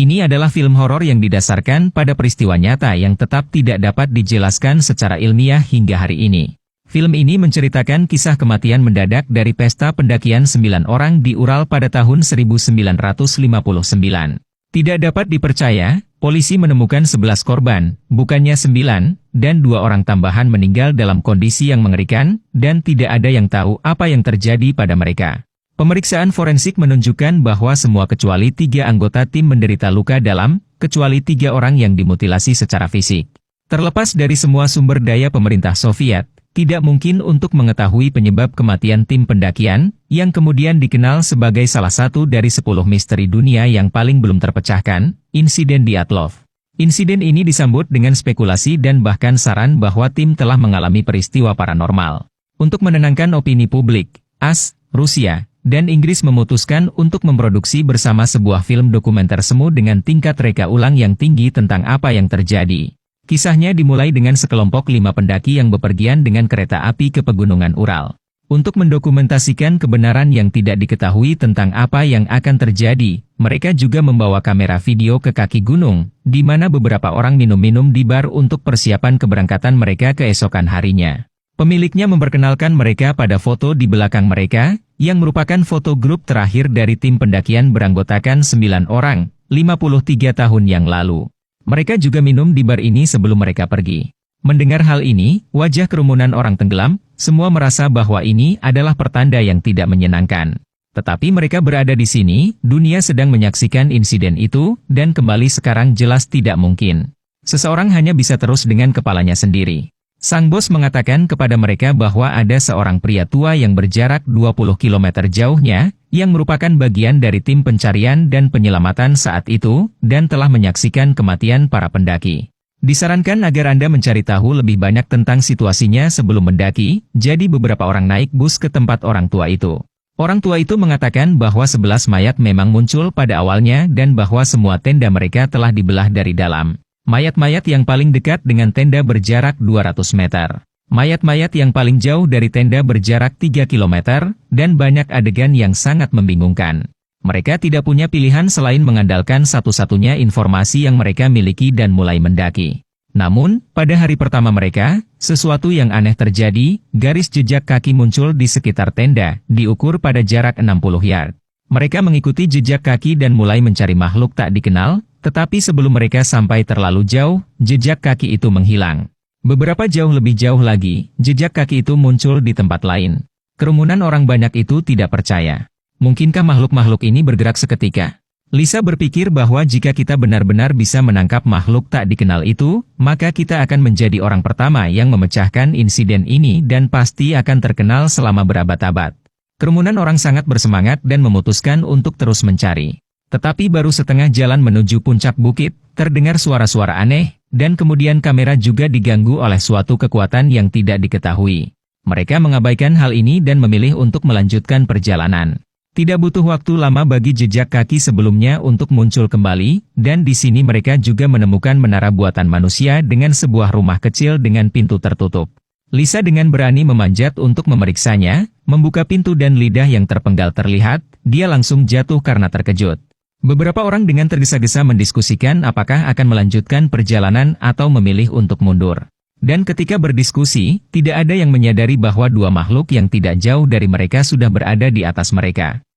Ini adalah film horor yang didasarkan pada peristiwa nyata yang tetap tidak dapat dijelaskan secara ilmiah hingga hari ini. Film ini menceritakan kisah kematian mendadak dari pesta pendakian 9 orang di Ural pada tahun 1959. Tidak dapat dipercaya, polisi menemukan 11 korban, bukannya 9, dan 2 orang tambahan meninggal dalam kondisi yang mengerikan, dan tidak ada yang tahu apa yang terjadi pada mereka. Pemeriksaan forensik menunjukkan bahwa semua kecuali 3 anggota tim menderita luka dalam, kecuali 3 orang yang dimutilasi secara fisik. Terlepas dari semua sumber daya pemerintah Soviet, tidak mungkin untuk mengetahui penyebab kematian tim pendakian, yang kemudian dikenal sebagai salah satu dari 10 misteri dunia yang paling belum terpecahkan, insiden Dyatlov. Insiden ini disambut dengan spekulasi dan bahkan saran bahwa tim telah mengalami peristiwa paranormal. Untuk menenangkan opini publik, AS, Rusia, dan Inggris memutuskan untuk memproduksi bersama sebuah film dokumenter semu dengan tingkat reka ulang yang tinggi tentang apa yang terjadi. Kisahnya dimulai dengan sekelompok 5 pendaki yang bepergian dengan kereta api ke pegunungan Ural. Untuk mendokumentasikan kebenaran yang tidak diketahui tentang apa yang akan terjadi, mereka juga membawa kamera video ke kaki gunung, di mana beberapa orang minum-minum di bar untuk persiapan keberangkatan mereka keesokan harinya. Pemiliknya memperkenalkan mereka pada foto di belakang mereka, yang merupakan foto grup terakhir dari tim pendakian beranggotakan 9 orang, 53 tahun yang lalu. Mereka juga minum di bar ini sebelum mereka pergi. Mendengar hal ini, wajah kerumunan orang tenggelam, semua merasa bahwa ini adalah pertanda yang tidak menyenangkan. Tetapi mereka berada di sini, dunia sedang menyaksikan insiden itu, dan kembali sekarang jelas tidak mungkin. Seseorang hanya bisa terus dengan kepalanya sendiri. Sang bos mengatakan kepada mereka bahwa ada seorang pria tua yang berjarak 20 km jauhnya, yang merupakan bagian dari tim pencarian dan penyelamatan saat itu, dan telah menyaksikan kematian para pendaki. Disarankan agar Anda mencari tahu lebih banyak tentang situasinya sebelum mendaki, jadi beberapa orang naik bus ke tempat orang tua itu. Orang tua itu mengatakan bahwa 11 mayat memang muncul pada awalnya dan bahwa semua tenda mereka telah dibelah dari dalam. Mayat-mayat yang paling dekat dengan tenda berjarak 200 meter. Mayat-mayat yang paling jauh dari tenda berjarak 3 km, dan banyak adegan yang sangat membingungkan. Mereka tidak punya pilihan selain mengandalkan satu-satunya informasi yang mereka miliki dan mulai mendaki. Namun, pada hari pertama mereka, sesuatu yang aneh terjadi, garis jejak kaki muncul di sekitar tenda, diukur pada jarak 60 yard. Mereka mengikuti jejak kaki dan mulai mencari makhluk tak dikenal, tetapi sebelum mereka sampai terlalu jauh, jejak kaki itu menghilang. Beberapa jauh lebih jauh lagi, jejak kaki itu muncul di tempat lain. Kerumunan orang banyak itu tidak percaya. Mungkinkah makhluk-makhluk ini bergerak seketika? Lisa berpikir bahwa jika kita benar-benar bisa menangkap makhluk tak dikenal itu, maka kita akan menjadi orang pertama yang memecahkan insiden ini dan pasti akan terkenal selama berabad-abad. Kerumunan orang sangat bersemangat dan memutuskan untuk terus mencari. Tetapi baru setengah jalan menuju puncak bukit, terdengar suara-suara aneh, dan kemudian kamera juga diganggu oleh suatu kekuatan yang tidak diketahui. Mereka mengabaikan hal ini dan memilih untuk melanjutkan perjalanan. Tidak butuh waktu lama bagi jejak kaki sebelumnya untuk muncul kembali, dan di sini mereka juga menemukan menara buatan manusia dengan sebuah rumah kecil dengan pintu tertutup. Lisa dengan berani memanjat untuk memeriksanya, membuka pintu dan lidah yang terpenggal terlihat, dia langsung jatuh karena terkejut. Beberapa orang dengan tergesa-gesa mendiskusikan apakah akan melanjutkan perjalanan atau memilih untuk mundur. Dan ketika berdiskusi, tidak ada yang menyadari bahwa 2 makhluk yang tidak jauh dari mereka sudah berada di atas mereka.